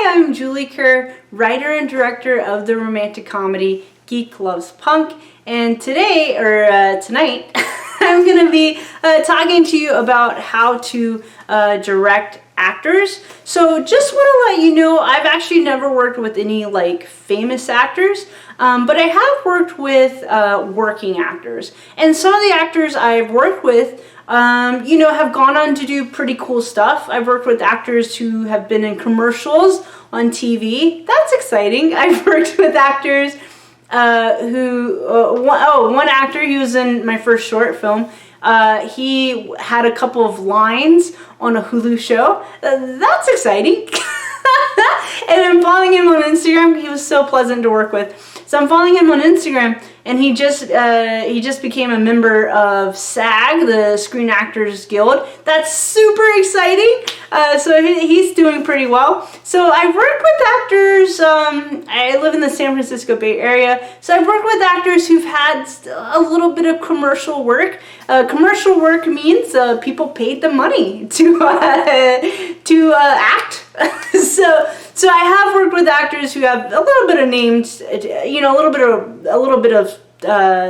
Hi, I'm Julie Kerr, writer and director of the romantic comedy Geek Loves Punk, and today, or tonight, I'm going to be talking to you about how to direct actors. So just want to let you know, I've actually never worked with any like famous actors, but I have worked with working actors, and some of the actors I've worked with have gone on to do pretty cool stuff. I've worked with actors who have been in commercials on TV. That's exciting. I've worked with actors one actor, he was in my first short film. He had a couple of lines on a Hulu show. That's exciting. And I'm following him on Instagram. He was so pleasant to work with. So I'm following him on Instagram, and he just became a member of SAG, the Screen Actors Guild. That's super exciting. So he's doing pretty well. So I've worked with actors. I live in the San Francisco Bay Area, so I've worked with actors who've had a little bit of commercial work. Commercial work means people paid the money to act. So I have worked with actors who have a little bit of names, a little bit of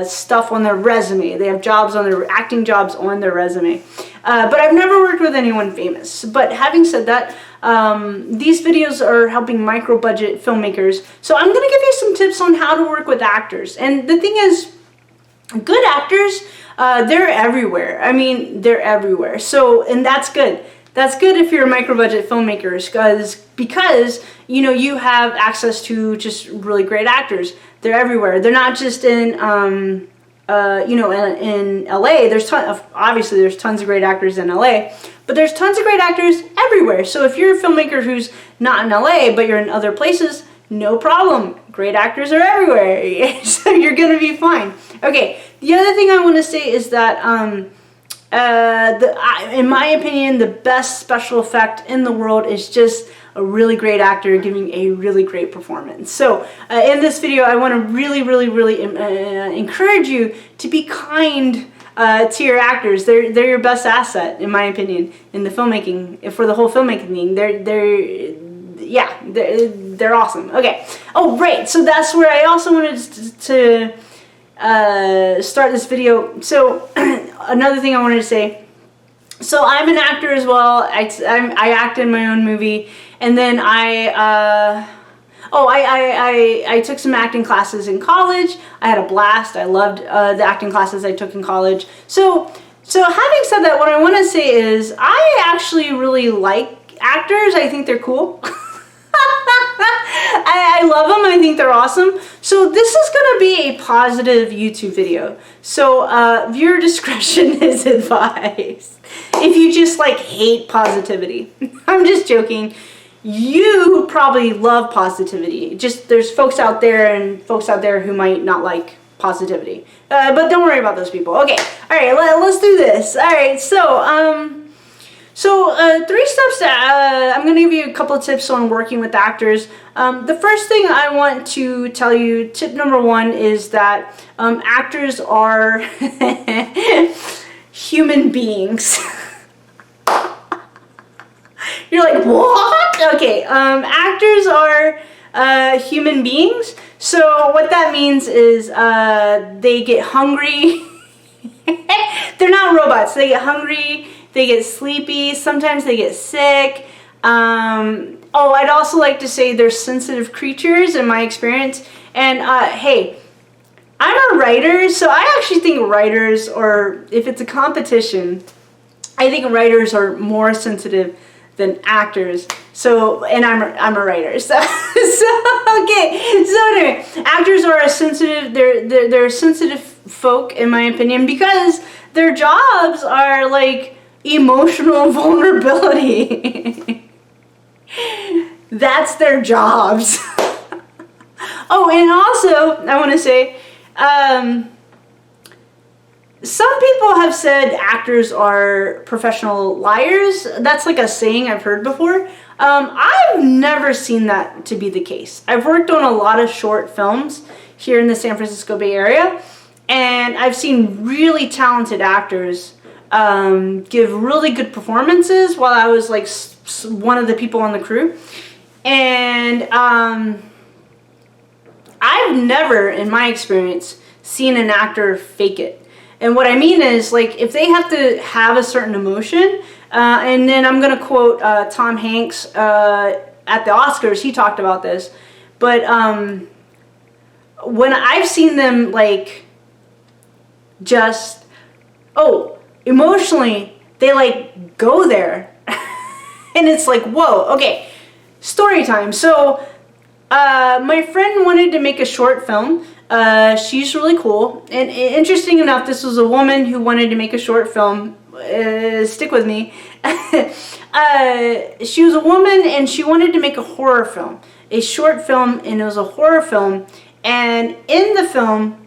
stuff on their resume. They have acting jobs on their resume. But I've never worked with anyone famous. But having said that, these videos are helping micro-budget filmmakers. So I'm going to give you some tips on how to work with actors. And the thing is, good actors, they're everywhere. I mean, they're everywhere. So, and that's good. That's good if you're a micro-budget filmmaker, because you have access to just really great actors. They're everywhere. They're not just in in LA. Obviously there's tons of great actors in LA, but there's tons of great actors everywhere. So if you're a filmmaker who's not in LA but you're in other places, no problem. Great actors are everywhere. So you're gonna be fine. Okay. The other thing I want to say is that in my opinion, the best special effect in the world is just a really great actor giving a really great performance. So in this video, I want to really encourage you to be kind to your actors. They're your best asset, in my opinion, in the filmmaking, for the whole filmmaking thing. They're awesome. Okay. Oh, right. So that's where I also wanted to start this video. So another thing I wanted to say, so I'm an actor as well. I act in my own movie, and then I took some acting classes in college. I had a blast. I loved the acting classes I took in college. So having said that, what I want to say is I actually really like actors. I think they're cool. I love them. I think they're awesome. So this is going to be a positive YouTube video. So viewer discretion is advised. If you just hate positivity. I'm just joking. You probably love positivity. Just there's folks out there who might not like positivity. But don't worry about those people. Okay. All right. Let's do this. All right. So 3 steps that I'm going to give you a couple of tips on working with actors. The first thing I want to tell you, tip number 1, is that actors are human beings. You're like, what? Okay, actors are human beings. So what that means is they get hungry. They're not robots. They get hungry. They get sleepy, sometimes they get sick. I'd also like to say they're sensitive creatures in my experience. And hey, I'm a writer, so I actually think writers, or if it's a competition, I think writers are more sensitive than actors. So, and I'm a writer. So okay. So anyway, actors are they're sensitive folk, in my opinion, because their jobs are emotional vulnerability. That's their jobs. Oh, and also I want to say, some people have said actors are professional liars. That's like a saying I've heard before. I've never seen that to be the case. I've worked on a lot of short films here in the San Francisco Bay Area, and I've seen really talented actors give really good performances while I was one of the people on the crew. And I've never, in my experience, seen an actor fake it. And what I mean is, like, if they have to have a certain emotion, and then I'm going to quote Tom Hanks at the Oscars, he talked about this, but when I've seen them, like, just, emotionally, they, like, go there. And it's like, whoa, okay, story time. So, my friend wanted to make a short film. She's really cool. And interesting enough, this was a woman who wanted to make a short film. Stick with me. She was a woman and she wanted to make a horror film. A short film, and it was a horror film. And in the film,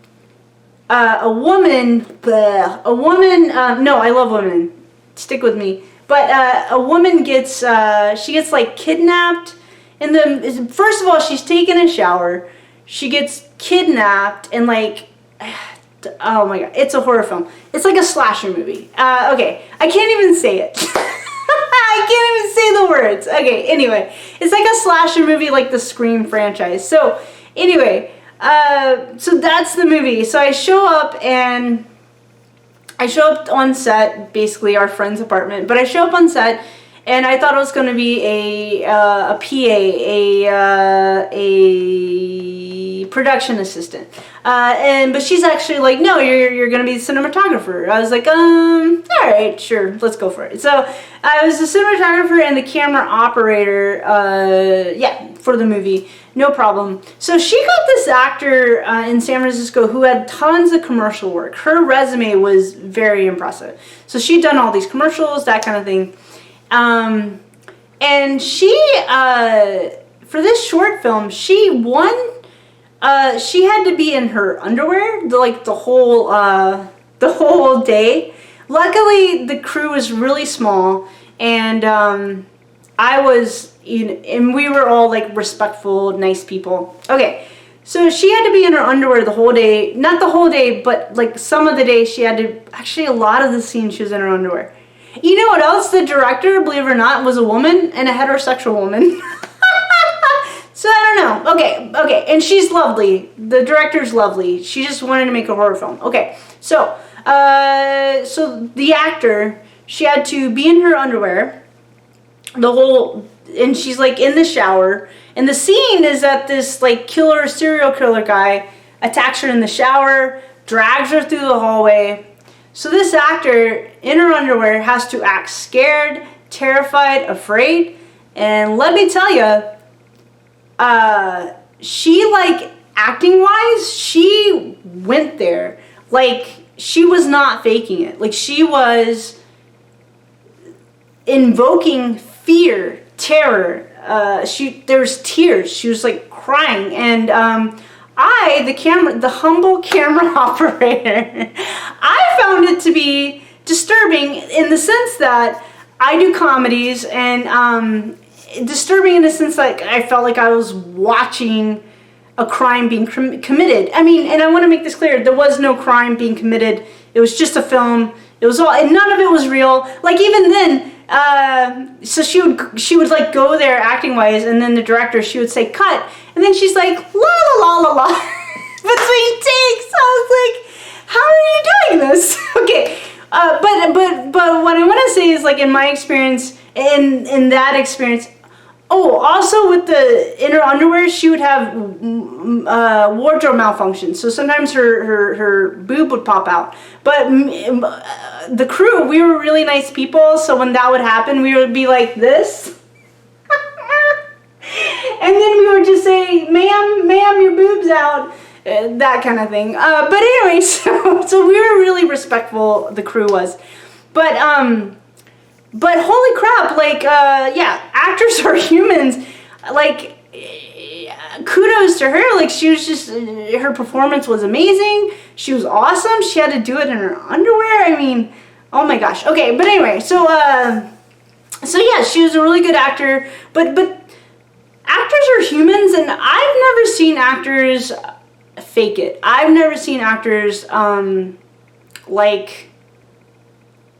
a woman, no, I love women. Stick with me. But a woman gets, she gets like kidnapped. And first of all, she's taking a shower. She gets kidnapped and like, oh my god, it's a horror film. It's like a slasher movie. Okay, I can't even say it. I can't even say the words. Okay, anyway, it's like a slasher movie like the Scream franchise. So anyway, so that's the movie. So I show up on set, basically our friend's apartment, but I show up on set and I thought it was going to be a PA, a production assistant. But she's actually like, no, you're going to be the cinematographer. I was like, all right, sure, let's go for it. So I was the cinematographer and the camera operator, for the movie. No problem. So she got this actor in San Francisco who had tons of commercial work. Her resume was very impressive. So she'd done all these commercials, that kind of thing. And she, for this short film, she won. She had to be in her underwear the whole day. Luckily, the crew was really small, and I was, and we were all like respectful, nice people. Okay, so she had to be in her underwear the whole day. Not the whole day, but like some of the day she had to. Actually, a lot of the scenes she was in her underwear. You know what else? The director, believe it or not, was a woman and a heterosexual woman. So I don't know. Okay, and she's lovely. The director's lovely. She just wanted to make a horror film. Okay, so the actor, she had to be in her underwear and she's like in the shower. And the scene is that this like serial killer guy attacks her in the shower, drags her through the hallway. So this actor in her underwear has to act scared, terrified, afraid, and let me tell you, she like acting wise, she went there. Like she was not faking it. Like she was invoking fear, terror. There's tears. She was like crying, and the humble camera operator, I found it to be disturbing in the sense that I do comedies, and disturbing in the sense that I felt like I was watching a crime being committed. I mean, and I want to make this clear, there was no crime being committed. It was just a film. It was all, and none of it was real. Like even then, so she would like go there acting wise, and then the director, she would say cut, and then she's like la la la la la between takes. I was like, how are you doing this? Okay, but what I want to say is, like, in my experience, in that experience. Oh, also with the inner underwear, she would have wardrobe malfunction. So sometimes her boob would pop out. But the crew, we were really nice people. So when that would happen, we would be like this. And then we would just say, ma'am, your boob's out. That kind of thing. But anyway, so we were really respectful, the crew was. But holy crap, like, yeah, actors are humans. Like, kudos to her. Like, she was just, her performance was amazing. She was awesome. She had to do it in her underwear. I mean, oh my gosh. Okay, but anyway, so yeah, she was a really good actor. But actors are humans, and I've never seen actors fake it. I've never seen actors, like,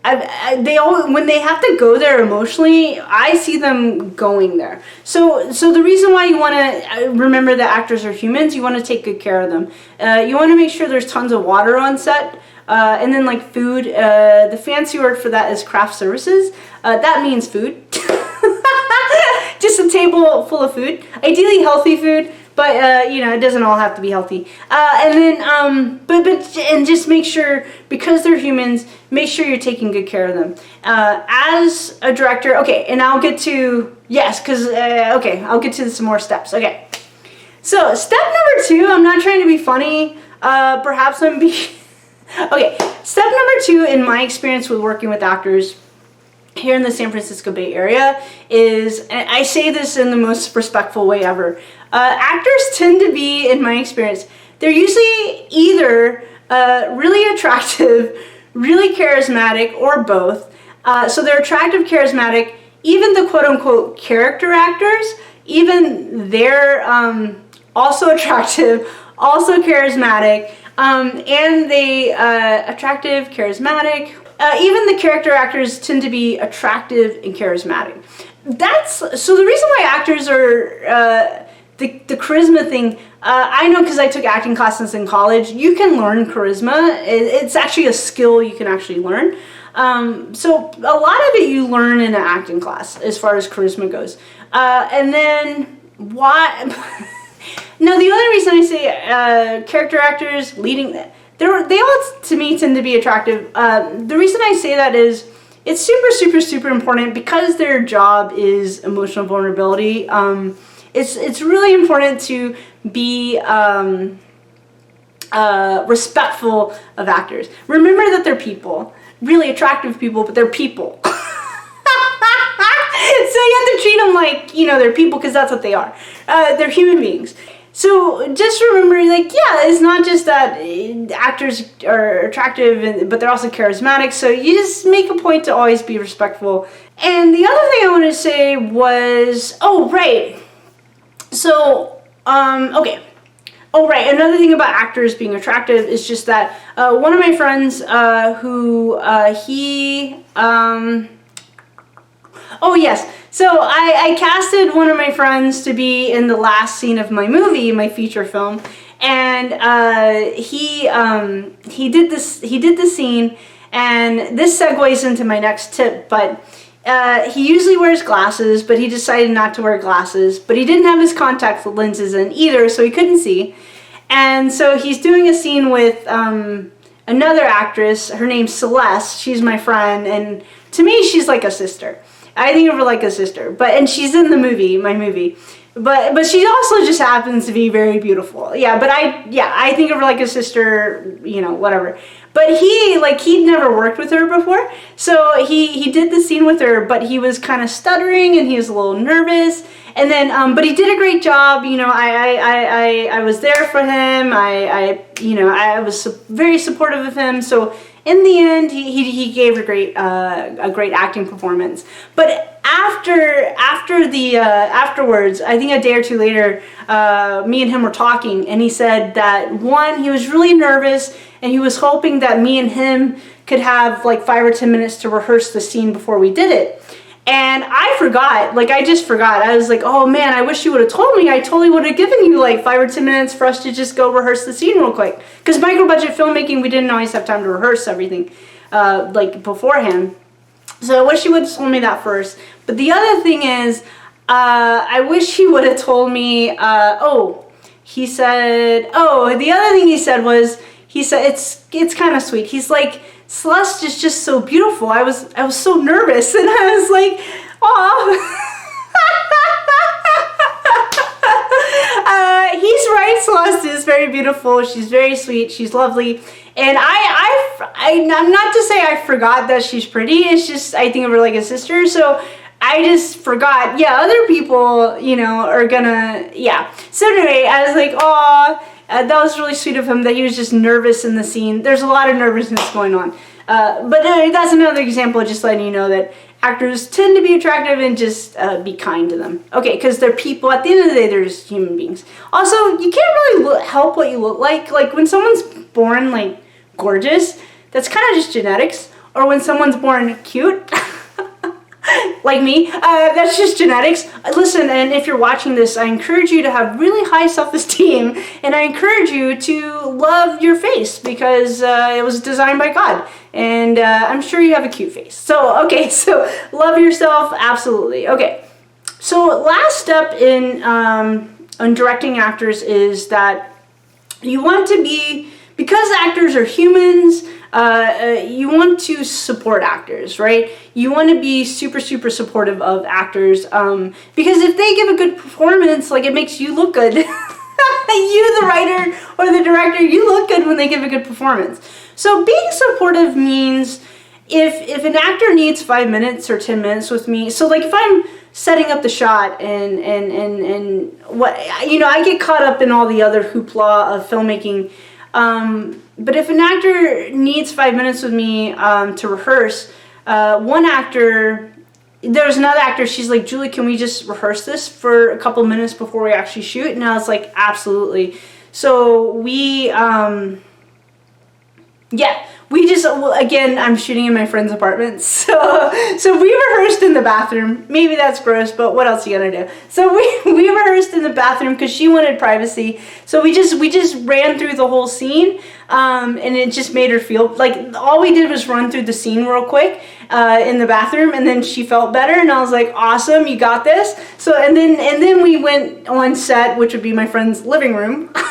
when they have to go there emotionally, I see them going there. So the reason why you want to remember that actors are humans, you want to take good care of them. You want to make sure there's tons of water on set, and then like food. The fancy word for that is craft services. That means food. Just a table full of food, ideally healthy food. But you know, it doesn't all have to be healthy. And then, but just make sure, because they're humans, make sure you're taking good care of them. As a director, okay, and I'll get to okay, I'll get to some more steps. Okay, so step number 2. I'm not trying to be funny. Perhaps I'm being okay. Step number 2 in my experience with working with actors here in the San Francisco Bay Area is, and I say this in the most respectful way ever, actors tend to be, in my experience, they're usually either really attractive, really charismatic, or both. So they're attractive, charismatic, even the quote-unquote character actors, even they're also attractive, also charismatic, and they attractive, charismatic. Even the character actors tend to be attractive and charismatic. So the reason why actors are the charisma thing. I know because I took acting classes in college. You can learn charisma. It's actually a skill you can actually learn. So a lot of it you learn in an acting class as far as charisma goes. And then why? No, the only reason I say character actors leading. They all, to me, tend to be attractive. The reason I say that is it's super, super, super important because their job is emotional vulnerability. It's really important to be respectful of actors. Remember that they're people, really attractive people, but they're people. So you have to treat them like, you know, they're people, because that's what they are. They're human beings. So just remember, like, yeah, it's not just that actors are attractive, but they're also charismatic. So you just make a point to always be respectful. And the other thing I wanted to say was, oh, right. So, okay. Oh, right. Another thing about actors being attractive is just that one of my friends oh, yes. So I casted one of my friends to be in the last scene of my movie, my feature film, and he did the scene, and this segues into my next tip. But he usually wears glasses, but he decided not to wear glasses. But he didn't have his contact lenses in either, so he couldn't see. And so he's doing a scene with another actress. Her name's Celeste. She's my friend, and to me, she's like a sister. I think of her like a sister, and she's in the movie, my movie, but she also just happens to be very beautiful. Yeah, but I think of her like a sister, you know, whatever. But he'd never worked with her before, so he did the scene with her, but he was kind of stuttering and he was a little nervous. And then, but he did a great job. You know, I was there for him. I was very supportive of him. So in the end, he gave a great acting performance. But afterwards, I think a day or two later, me and him were talking, and he said that he was really nervous, and he was hoping that me and him could have like 5 or 10 minutes to rehearse the scene before we did it. And I forgot, I just forgot. I was like, oh man, I wish you would have told me. I totally would have given you like 5 or 10 minutes for us to just go rehearse the scene real quick. Because micro budget filmmaking, we didn't always have time to rehearse everything beforehand. So I wish you would have told me that first. But the other thing is, I wish he would have told me, the other thing he said was, it's kind of sweet. He's like, Celeste is just so beautiful. I was so nervous, and I was like, aw. He's right. Celeste is very beautiful. She's very sweet. She's lovely. And I'm not to say I forgot that she's pretty. It's just I think of her like a sister. So I just forgot. Yeah, other people, you know, are gonna. Yeah. So anyway, I was like, aw. That was really sweet of him that he was just nervous in the scene. There's a lot of nervousness going on. But that's another example, just letting you know that actors tend to be attractive, and just be kind to them. Okay, because they're people. At the end of the day, they're just human beings. Also, you can't really help what you look like. Like when someone's born like gorgeous, that's kind of just genetics. or when someone's born cute. Like me, that's just genetics. Listen, and if you're watching this, I encourage you to have really high self-esteem, and I encourage you to love your face because it was designed by God, and I'm sure you have a cute face. So, okay, so love yourself, absolutely. Okay, so last step in directing actors is that you want to be, because actors are humans, you want to support actors, right? You want to be super, super supportive of actors because if they give a good performance, like, it makes you look good. You, the writer or the director, you look good when they give a good performance. So being supportive means if an actor needs 5 minutes or 10 minutes with me, so like if I'm setting up the shot and what, you know, I get caught up in all the other hoopla of filmmaking. But if an actor needs 5 minutes with me to rehearse, one actor, there's another actor, she's like, Julie, can we just rehearse this for a couple minutes before we actually shoot? And I was like, absolutely. So we, yeah. We just, again, I'm shooting in my friend's apartment, so we rehearsed in the bathroom. Maybe that's gross, but what else are you gonna do? So we rehearsed in the bathroom because she wanted privacy. So we just ran through the whole scene, and it just made her feel like all we did was run through the scene real quick in the bathroom, and then she felt better, and I was like, awesome, you got this. So and then we went on set, which would be my friend's living room. So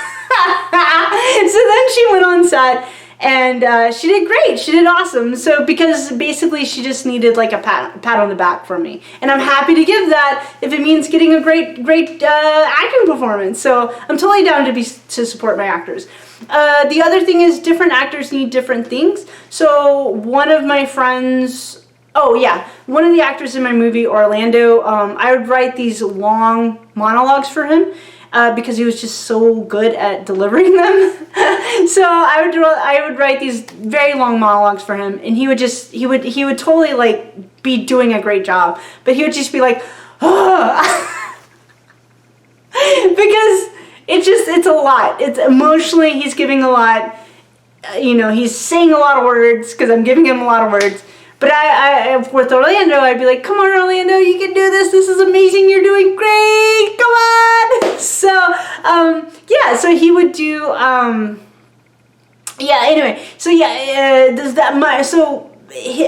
then she went on set. And she did great. She did awesome. So because basically she just needed like a pat on the back from me, and I'm happy to give that if it means getting a great acting performance. So I'm totally down to support my actors. The other thing is different actors need different things. So one of my friends, one of the actors in my movie, Orlando, I would write these long monologues for him. Because he was just so good at delivering them. So I would write these very long monologues for him, and he would totally like be doing a great job, but he would just be like, oh. Because it's a lot. It's emotionally, he's giving a lot. You know, he's saying a lot of words because I'm giving him a lot of words. But I with Orlando, I'd be like, come on, Orlando, you can do this. This is amazing. You're doing great. Come on. So, yeah, so he would do, anyway. So,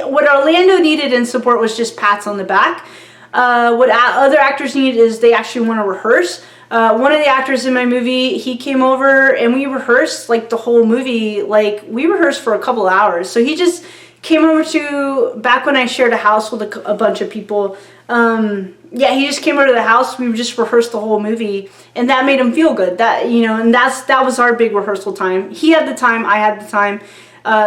what Orlando needed in support was just pats on the back. What other actors need is they actually want to rehearse. One of the actors in my movie, he came over and we rehearsed like the whole movie. Like, we rehearsed for a couple hours. So he just came over to, back when I shared a house with a bunch of people, he just came over to the house. We just rehearsed the whole movie, and that made him feel good. That, you know, and that was our big rehearsal time. He had the time, I had the time,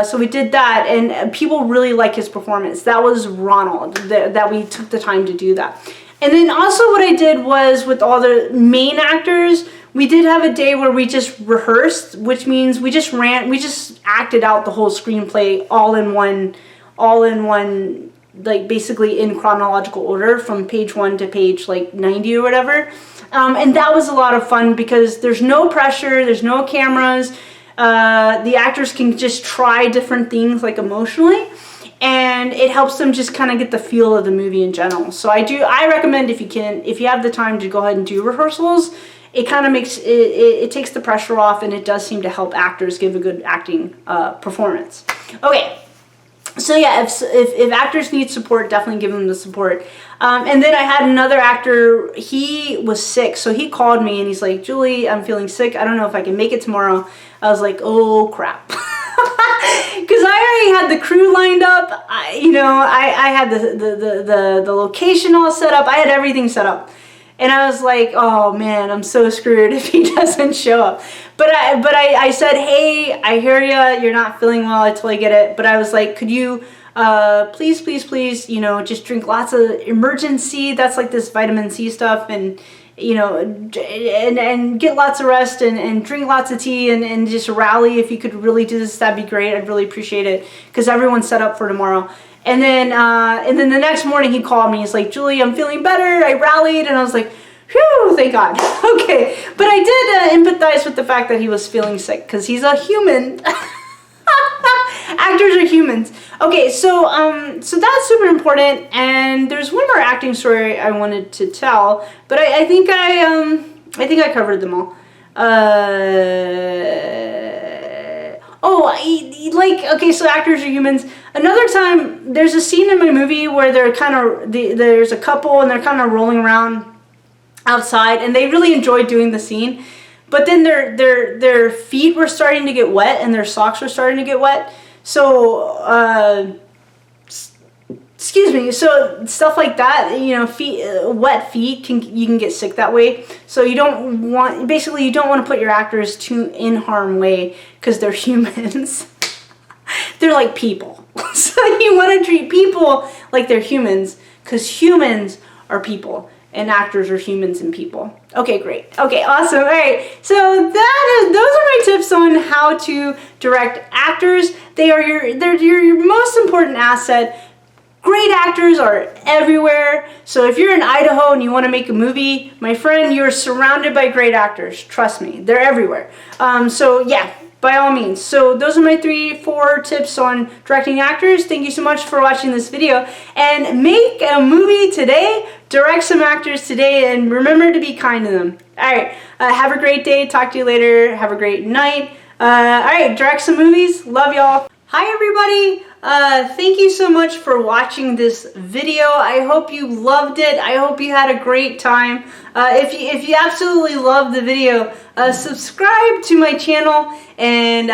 so we did that, and people really like his performance. That was Ronald, that we took the time to do that. And then also what I did was with all the main actors, we did have a day where we just rehearsed, which means we just acted out the whole screenplay all in one, like basically in chronological order from page 1 to page like 90 or whatever. And that was a lot of fun because there's no pressure, there's no cameras. The actors can just try different things like emotionally, and it helps them just kind of get the feel of the movie in general. So I recommend if you have the time to go ahead and do rehearsals. It kind of makes it takes the pressure off, and it does seem to help actors give a good acting performance. Okay, so yeah, if actors need support, definitely give them the support. And then I had another actor. He was sick, so he called me and he's like, Julie, I'm feeling sick. I don't know if I can make it tomorrow. I was like, oh crap. Because I already had the crew lined up. I had the location all set up. I had everything set up. And I was like, oh man, I'm so screwed if he doesn't show up. But I said, hey, I hear ya, you're not feeling well, I totally get it. But I was like, could you please, just drink lots of emergency, that's like this vitamin C stuff, and and get lots of rest and drink lots of tea and just rally. If you could really do this, that'd be great. I'd really appreciate it because everyone's set up for tomorrow. And then the next morning he called me. He's like, Julie, I'm feeling better. I rallied, and I was like, whew, thank God. Okay, but I did empathize with the fact that he was feeling sick because he's a human. Actors actors are humans. Okay, so so that's super important. And there's one more acting story I wanted to tell, but I think I covered them all. Okay, so actors are humans. Another time, there's a scene in my movie where they're there's a couple and they're kind of rolling around outside, and they really enjoyed doing the scene. But then their feet were starting to get wet, and their socks were starting to get wet. So, excuse me. So stuff like that, you know, wet feet you can get sick that way. So you don't want to put your actors in harm's way because they're humans. They're like people. So you want to treat people like they're humans because humans are people. And actors are humans and people. Okay, great. Okay, awesome. All right. So those are my tips on how to direct actors. They're your most important asset. Great actors are everywhere. So if you're in Idaho and you want to make a movie, my friend, you're surrounded by great actors. Trust me, they're everywhere. So yeah, by all means. So those are my 4 tips on directing actors. Thank you so much for watching this video. And make a movie today. Direct some actors today, and remember to be kind to them. All right. Have a great day. Talk to you later. Have a great night. All right. Direct some movies. Love y'all. Hi, everybody. Thank you so much for watching this video. I hope you loved it. I hope you had a great time. If you absolutely loved the video, subscribe to my channel and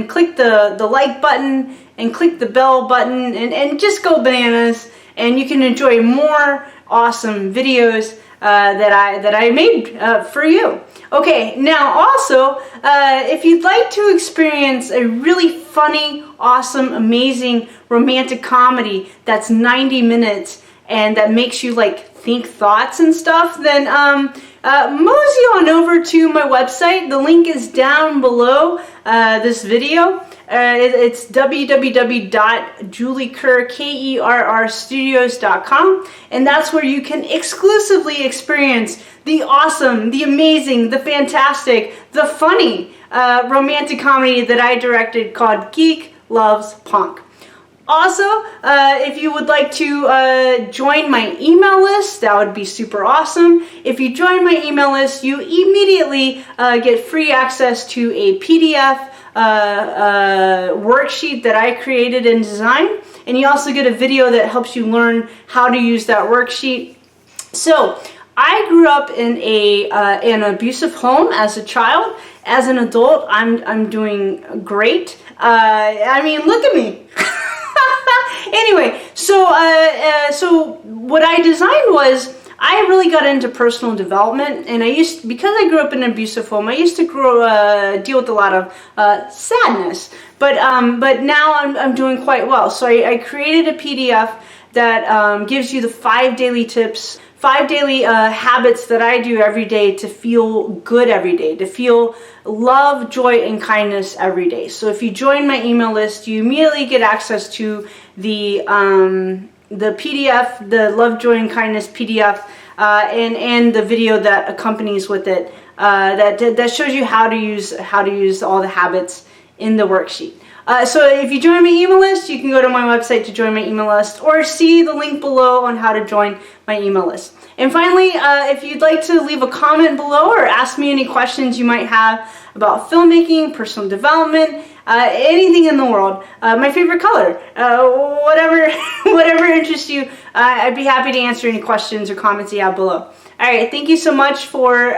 click the like button and click the bell button and just go bananas, and you can enjoy more awesome videos that I made for you. Okay, now also, if you'd like to experience a really funny, awesome, amazing romantic comedy that's 90 minutes and that makes you like think thoughts and stuff, then mosey on over to my website. The link is down below this video. It's www.juliekerrstudios.com, and that's where you can exclusively experience the awesome, the amazing, the fantastic, the funny romantic comedy that I directed called Geek Loves Punk. Also, if you would like to join my email list, that would be super awesome. If you join my email list, you immediately get free access to a PDF worksheet that I created and designed, and you also get a video that helps you learn how to use that worksheet. So, I grew up in an abusive home as a child. As an adult, I'm doing great. I mean, look at me. Anyway, so what I designed was, I really got into personal development, and because I grew up in an abusive home, I used to deal with a lot of sadness. But now I'm doing quite well. So I created a PDF that gives you the 5 daily tips, 5 daily habits that I do every day to feel good every day, to feel love, joy, and kindness every day. So if you join my email list, you immediately get access to the PDF, the Love, Joy, and Kindness PDF, and the video that accompanies with it, that shows you how to use all the habits in the worksheet. So if you join my email list, you can go to my website to join my email list, or see the link below on how to join my email list. And finally, if you'd like to leave a comment below or ask me any questions you might have about filmmaking, personal development, anything in the world, my favorite color, whatever interests you, I'd be happy to answer any questions or comments you have below. Alright, thank you so much for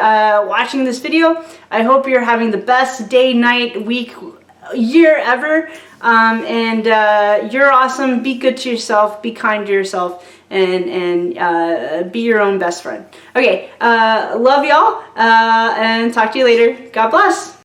watching this video. I hope you're having the best day, night, week, year ever, and you're awesome. Be good to yourself, be kind to yourself, and be your own best friend. Okay, love y'all, and talk to you later. God bless.